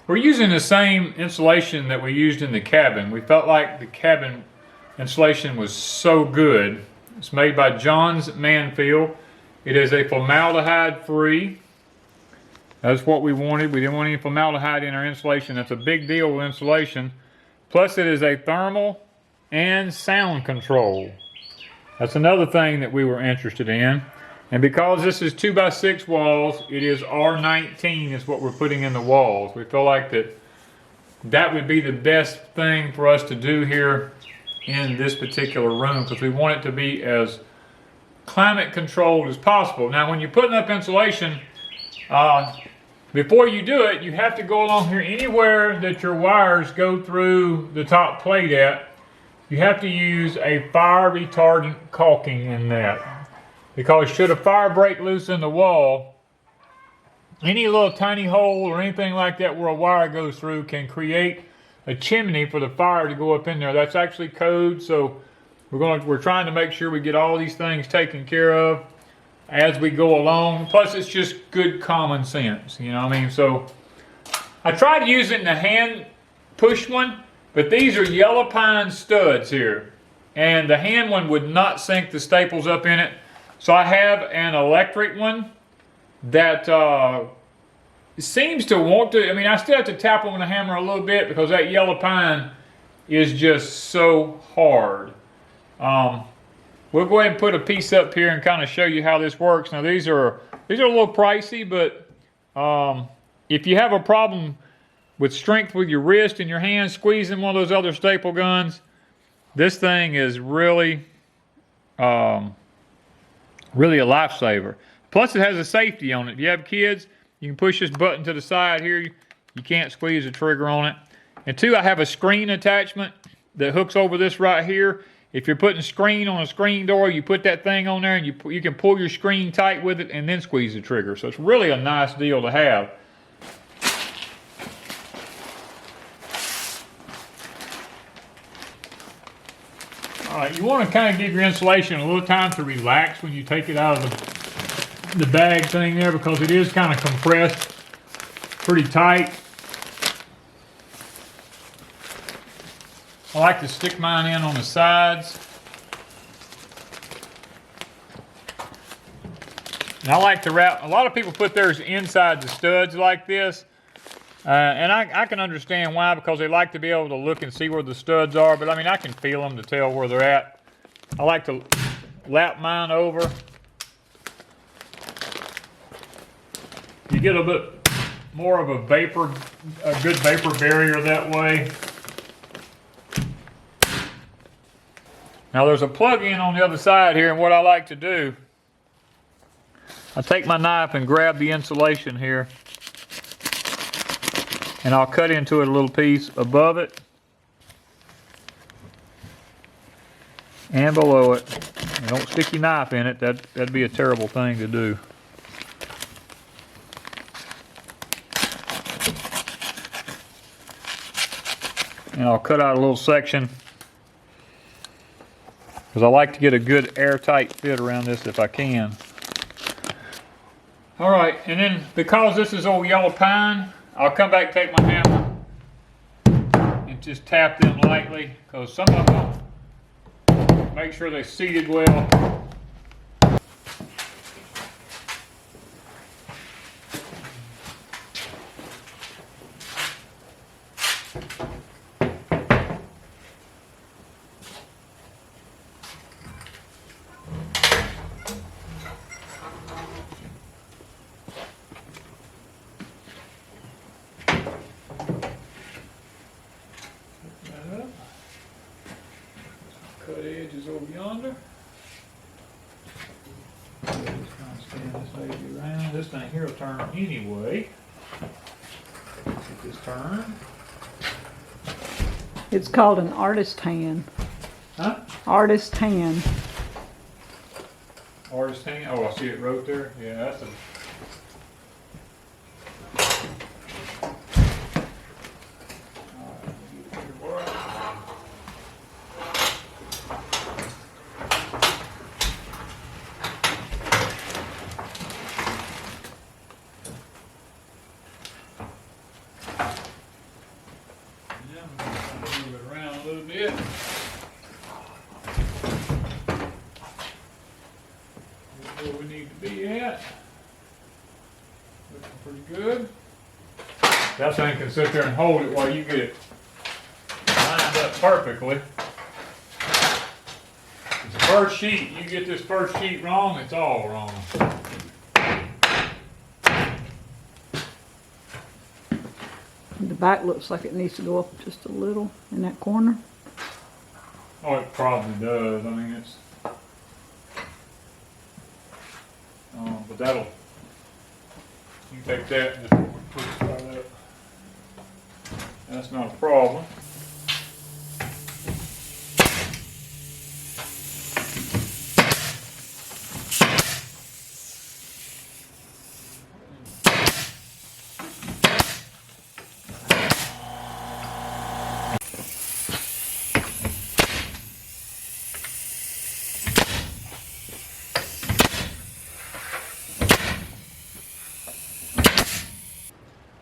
We're using the same insulation that we used in the cabin. We felt like the cabin insulation was so good. It's made by John's Manfield. It is a formaldehyde free. That's what we wanted. We didn't want any formaldehyde in our insulation. That's a big deal with insulation. Plus it is a thermal and sound control. That's another thing that we were interested in. And because this is 2x6 walls, it is R19 is what we're putting in the walls. We feel like that would be the best thing for us to do here in this particular room, because we want it to be as climate controlled as possible. Now when you're putting up insulation, before you do it, you have to go along here anywhere that your wires go through the top plate at. You have to use a fire retardant caulking in that. Because should a fire break loose in the wall, any little tiny hole or anything like that where a wire goes through can create a chimney for the fire to go up in there. That's actually code, so we're trying to make sure we get all these things taken care of as we go along. Plus it's just good common sense, you know what I mean? So I tried using the hand push one, but these are yellow pine studs here. And the hand one would not sink the staples up in it. So I have an electric one that seems to want to, I mean, I still have to tap on the hammer a little bit because that yellow pine is just so hard. We'll go ahead and put a piece up here and kind of show you how this works. Now these are a little pricey, but if you have a problem with strength with your wrist and your hand squeezing one of those other staple guns, this thing is really really a lifesaver. Plus it has a safety on it. If you have kids, you can push this button to the side here. You can't squeeze the trigger on it. And two, I have a screen attachment that hooks over this right here. If you're putting screen on a screen door, you put that thing on there and you can pull your screen tight with it and then squeeze the trigger. So it's really a nice deal to have. You want to kind of give your insulation a little time to relax when you take it out of the bag thing there, because it is kind of compressed pretty tight. I like to stick mine in on the sides. And I like to wrap, a lot of people put theirs inside the studs like this. And I can understand why, because they like to be able to look and see where the studs are, but I mean I can feel them to tell where they're at. I like to lap mine over. You get a bit more of a good vapor barrier that way. Now there's a plug-in on the other side here, and what I like to do, I take my knife and grab the insulation here, and I'll cut into it a little piece above it and below it. And don't stick your knife in it. That'd be a terrible thing to do. And I'll cut out a little section because I like to get a good airtight fit around this if I can. All right, and then because this is old yellow pine, I'll come back, take my hammer, and just tap them lightly, because some of them, make sure they're seated well. Cut edges over yonder. Just kind of spin this baby around. This thing here will turn anyway. Get this turned. It's called an artist hand. Huh? Artist hand. Artist hand? Oh, I see it wrote there. Yeah, that's a... pretty good. That thing can sit there and hold it while you get it lined up perfectly. The first sheet, you get this first sheet wrong, it's all wrong. The back looks like it needs to go up just a little in that corner. Oh, it probably does. I mean, it's. But that'll. You can take that and just push it right up. That's not a problem.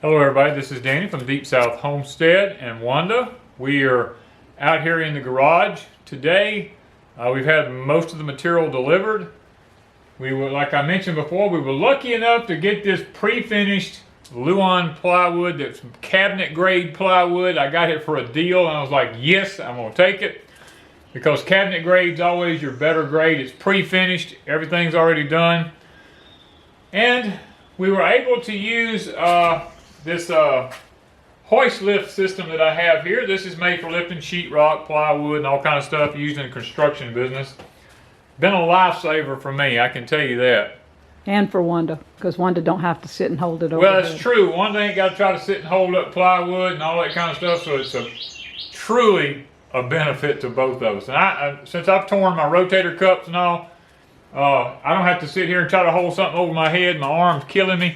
Hello everybody, this is Danny from Deep South Homestead and Wanda. We are out here in the garage today. We've had most of the material delivered. We were, like I mentioned before, we were lucky enough to get this pre-finished Luan plywood, that's cabinet grade plywood. I got it for a deal and I was like, yes, I'm gonna take it. Because cabinet grade's always your better grade. It's pre-finished, everything's already done. And we were able to use this hoist lift system that I have here. This is made for lifting sheetrock, plywood, and all kind of stuff used in the construction business. Been a lifesaver for me, I can tell you that. And for Wanda, because Wanda don't have to sit and hold it over. Well, that's true. Wanda ain't got to try to sit and hold up plywood and all that kind of stuff, so it's truly a benefit to both of us. And since I've torn my rotator cups and all, I don't have to sit here and try to hold something over my head. My arm's killing me.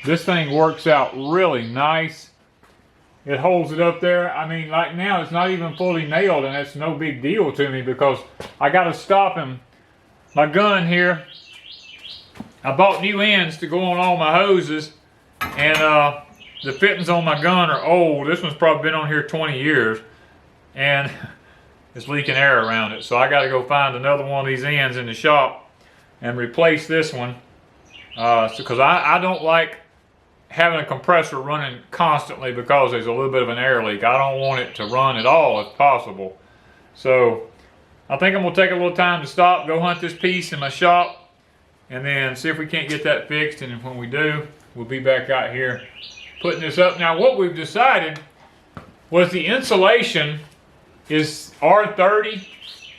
This thing works out really nice. It holds it up there. I mean, like now, it's not even fully nailed, and that's no big deal to me because I got to stop him. My gun here, I bought new ends to go on all my hoses, and the fittings on my gun are old. This one's probably been on here 20 years, and it's leaking air around it. So I got to go find another one of these ends in the shop and replace this one. Because I don't like having a compressor running constantly because there's a little bit of an air leak. I don't want it to run at all if possible. So I think I'm going to take a little time to stop, go hunt this piece in my shop, and then see if we can't get that fixed. And when we do, we'll be back out here putting this up. Now what we've decided was the insulation is R30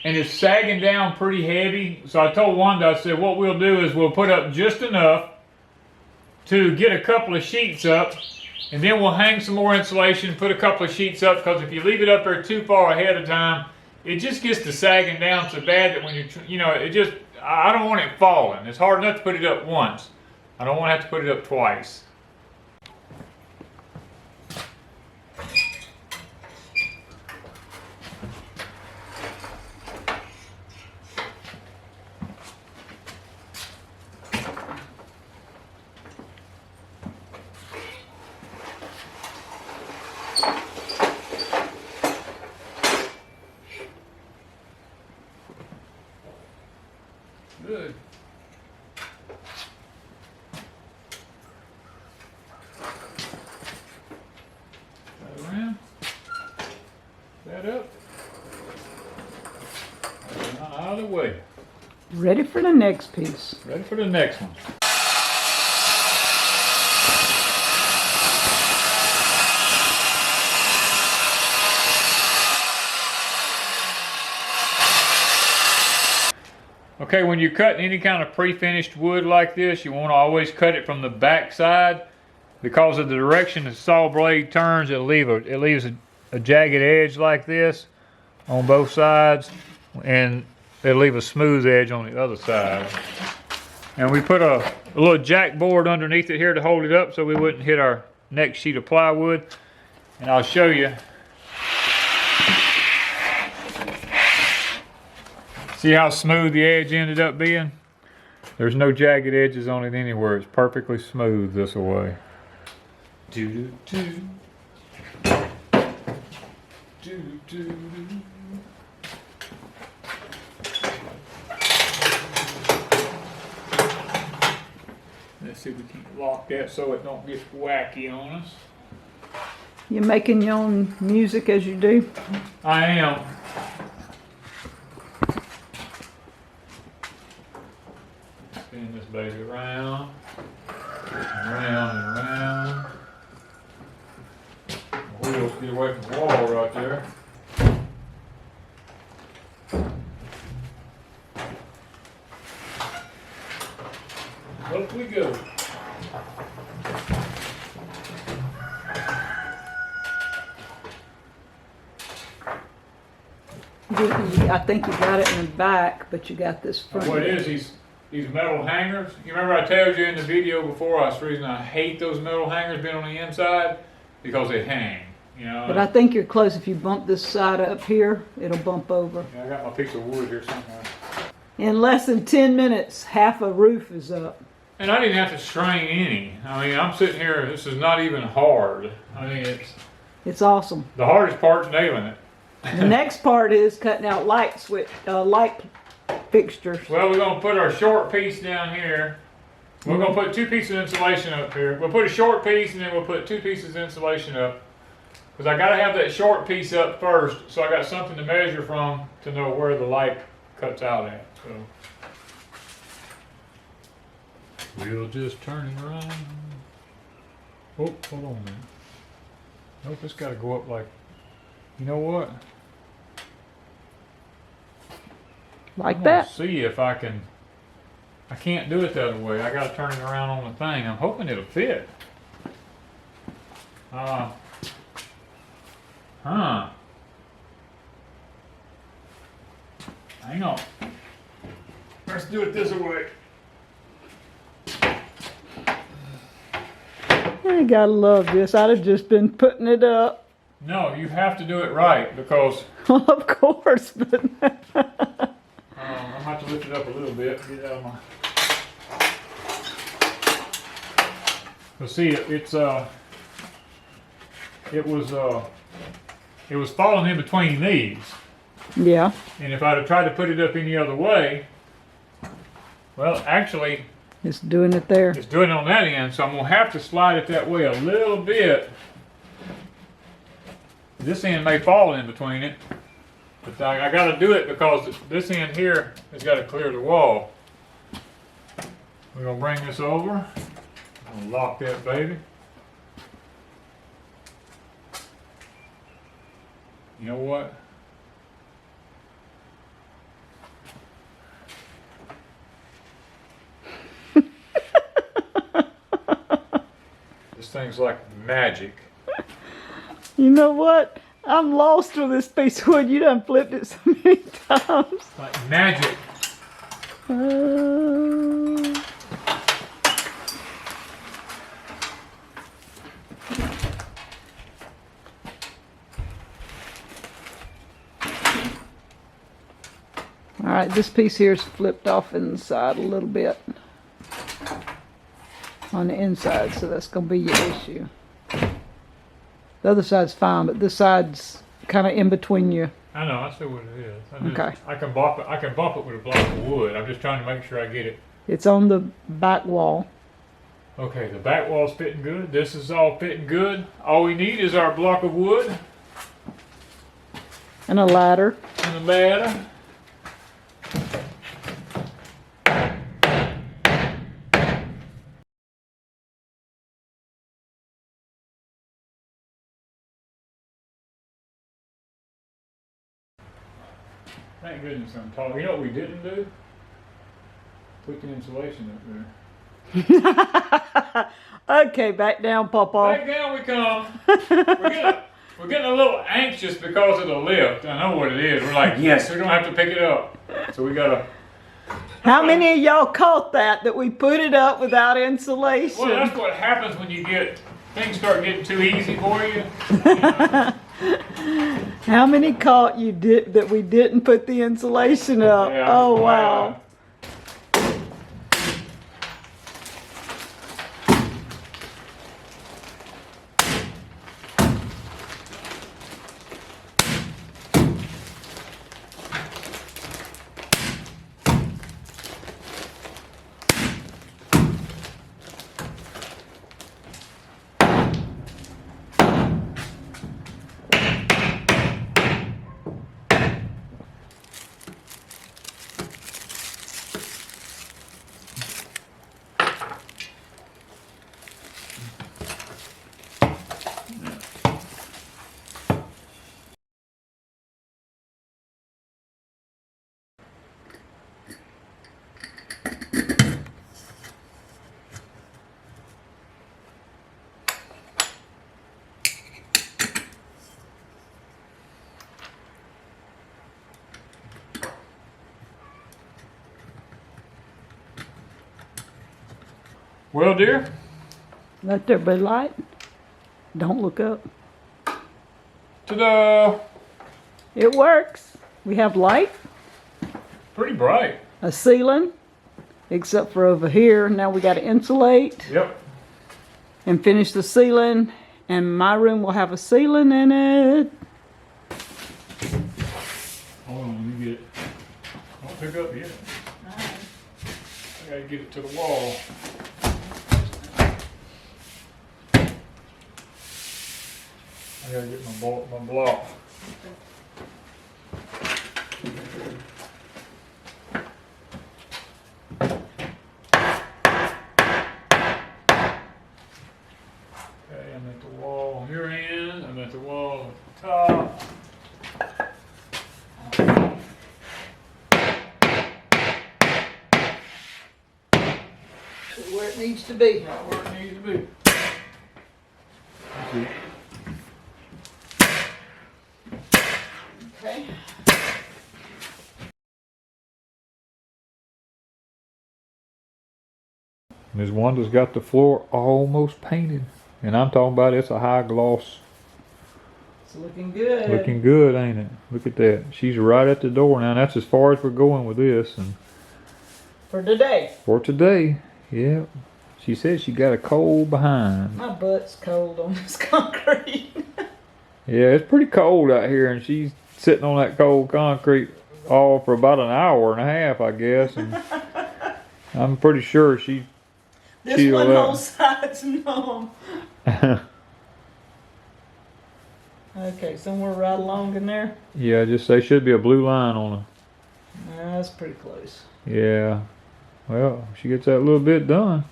and it's sagging down pretty heavy. So I told Wanda, I said what we'll do is we'll put up just enough to get a couple of sheets up, and then we'll hang some more insulation, put a couple of sheets up, because if you leave it up there too far ahead of time, it just gets to sagging down so bad that when I don't want it falling. It's hard enough to put it up once. I don't want to have to put it up twice. Good. That around. That up. Out of the way. Ready for the next piece. Ready for the next one. Okay, when you're cutting any kind of pre-finished wood like this, you want to always cut it from the back side, because of the direction the saw blade turns. It leaves a jagged edge like this on both sides, and it'll leave a smooth edge on the other side. And we put a little jack board underneath it here to hold it up so we wouldn't hit our next sheet of plywood. And I'll show you. See how smooth the edge ended up being? There's no jagged edges on it anywhere. It's perfectly smooth this way. Do-do-do. Do-do-do. Let's see if we can lock that so it don't get wacky on us. You making your own music as you do? I am. Spin this baby around, and round and round. The wheels get away from the wall right there. Up we go. I think you got it in the back, but you got this front. What it is, these metal hangers. You remember I told you in the video before, that's the reason I hate those metal hangers being on the inside, because they hang, you know. But I think you're close. If you bump this side up here, it'll bump over. Yeah, I got my piece of wood here somewhere. In less than 10 minutes, half a roof is up. And I didn't have to strain any. I mean, I'm sitting here, this is not even hard. I mean, It's awesome. the hardest part's nailing it. The next part is cutting out light fixtures. Well, we're gonna put our short piece down here. We're gonna put 2 pieces of insulation up here. We'll put a short piece and then we'll put 2 pieces of insulation up. Because I gotta have that short piece up first, so I got something to measure from to know where the light cuts out at. So we'll just turn it around. Oh, hold on a minute. Nope, it's gotta go up like, you know what? Like I'm gonna that. see if I can. I can't do it the other way. I gotta turn it around on the thing. I'm hoping it'll fit. Huh. Hang on. Let's do it this way. I gotta love this. I'd have just been putting it up. No, you have to do it right because Well, of course, but I'm gonna have to lift it up a little bit. Get it out of my. Well, see, it was falling in between these, yeah. and if I'd have tried to put it up any other way, well, actually, It's doing it there. it's doing it on that end, so I'm gonna have to slide it that way a little bit. This end may fall in between it, but I gotta do it because this end here has got to clear the wall. We're gonna bring this over. I'm gonna lock that baby. You know what? This thing's like magic. You know what? I'm lost with this piece of wood. You done flipped it so many times. Like magic. All right, this piece here is flipped off inside a little bit on the inside, so that's going to be your issue. The other side's fine, but this side's kind of in between you. I know, I see what it is. Okay. I can bump it with a block of wood. I'm just trying to make sure I get it. It's on the back wall. Okay, the back wall's fitting good. This is all fitting good. All we need is our block of wood And a ladder. and a ladder. Thank goodness I'm tall. You know what we didn't do? Put the insulation up there. Okay, back down, Papa. Back down we come. We're getting a little anxious because of the lift. I know what it is. We're like, yes, we're gonna have to pick it up. So we gotta. How many of y'all caught that we put it up without insulation? Well, that's what happens when you get things start getting too easy for you. How many caught you did that we didn't put the insulation up? Yeah, Oh wow. Well, dear. Let there be light. Don't look up. Ta-da! It works. We have light, Pretty bright. a ceiling, except for over here. Now we got to insulate Yep. and finish the ceiling. And my room will have a ceiling in it. Hold on, let me get it. Don't pick up yet. I gotta get it to the wall. I gotta get my block. Okay, I'm at the wall on your end. I'm at the wall at the top. Where it needs to be. Right where it needs to be. Okay. Ms. Wanda's got the floor almost painted. And I'm talking about it's a high gloss. It's looking good. Looking good, ain't it? Look at that. She's right at the door now. That's as far as we're going with this. And For today. for today, yeah. She said she got a cold behind. My butt's cold on this concrete. Yeah, it's pretty cold out here, and she's sitting on that cold concrete all for about an hour and a half, I guess. And I'm pretty sure she. This one whole side's numb. Okay, somewhere right along in there. Yeah, just say should be a blue line on That's pretty close. her. Yeah. Well, she gets that little bit done.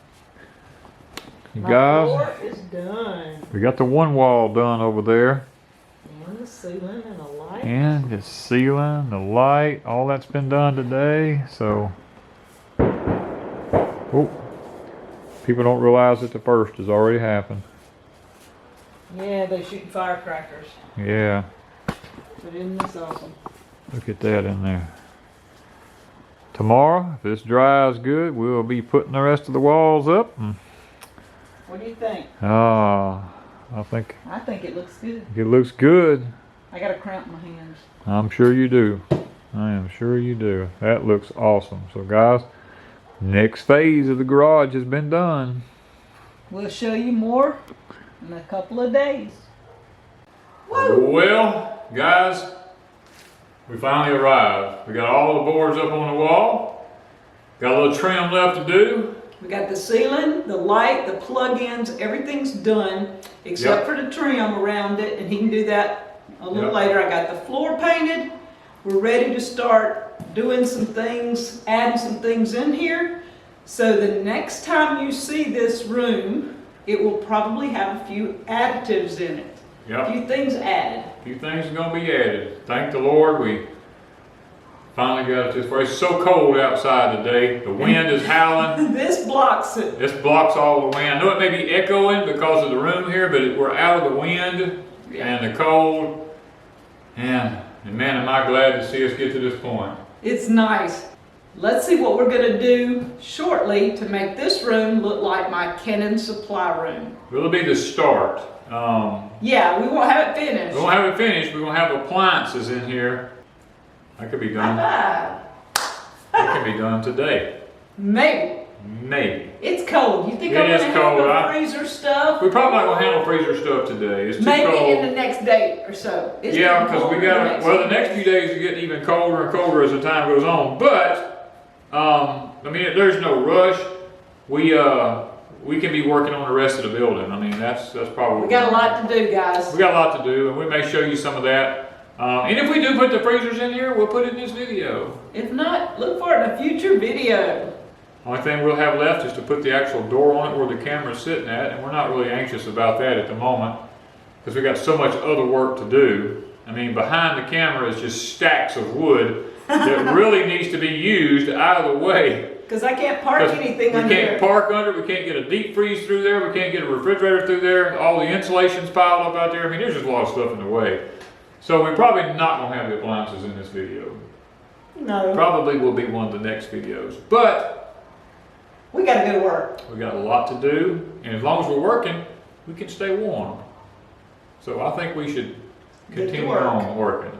You My guys, floor is done. we got the one wall done over there. And the ceiling and the light. And the ceiling, the light, all that's been done today. So, oh, people don't realize that the first has already happened. Yeah, they shooting firecrackers. Yeah, But isn't this awesome? look at that in there. Tomorrow, if this dries good, we'll be putting the rest of the walls up. What do you think? I think I think it looks good. it looks good. I got a cramp in my hands. I'm sure you do. I am sure you do. That looks awesome. So guys, next phase of the garage has been done. We'll show you more in a couple of days. Well, guys, we finally arrived. We got all the boards up on the wall. Got a little trim left to do. We got the ceiling, the light, the plug-ins, everything's done except for the trim around it, and he can do that a little later. I got the floor painted. We're ready to start doing some things, adding some things in here. So the next time you see this room, it will probably have a few additives in it. Yep. A few things added. A few things are going to be added. Thank the Lord we finally got it this far. It's so cold outside today. The wind is howling. This blocks it. This blocks all the wind. I know it may be echoing because of the room here, but we're out of the wind and the cold. And man, am I glad to see us get to this point. It's nice. Let's see what we're going to do shortly to make this room look like my Kennan supply room. Will be the start. Yeah, we won't have it finished. We won't have it finished. We're going to have appliances in here. That could be done. That could be done today. Maybe. Maybe. It's cold. You think It I'm is going to cold, handle huh? freezer stuff? We're probably not going to handle freezer stuff today. It's too Maybe cold. in the next day or so. It's Yeah, getting because we colder got, well, the next few days are getting even colder and colder as the time goes on. But, I mean, there's no rush. We can be working on the rest of the building. I mean, that's probably. We got a lot to do, guys. We got a lot to do, and we may show you some of that. And if we do put the freezers in here, we'll put it in this video. If not, look for it in a future video. Only thing we'll have left is to put the actual door on it where the camera's sitting at, and we're not really anxious about that at the moment because we got so much other work to do. I mean, behind the camera is just stacks of wood that really needs to be used out of the way. Because I can't park anything under We can't there. park under it, we can't get a deep freeze through there, we can't get a refrigerator through there, all the insulation's piled up out there. I mean, there's just a lot of stuff in the way. So we're probably not going to have the appliances in this video. No. Probably will be one of the next videos. But We gotta go to work. We got a lot to do, and as long as we're working, we can stay warm. So I think we should Get to continue work. on working.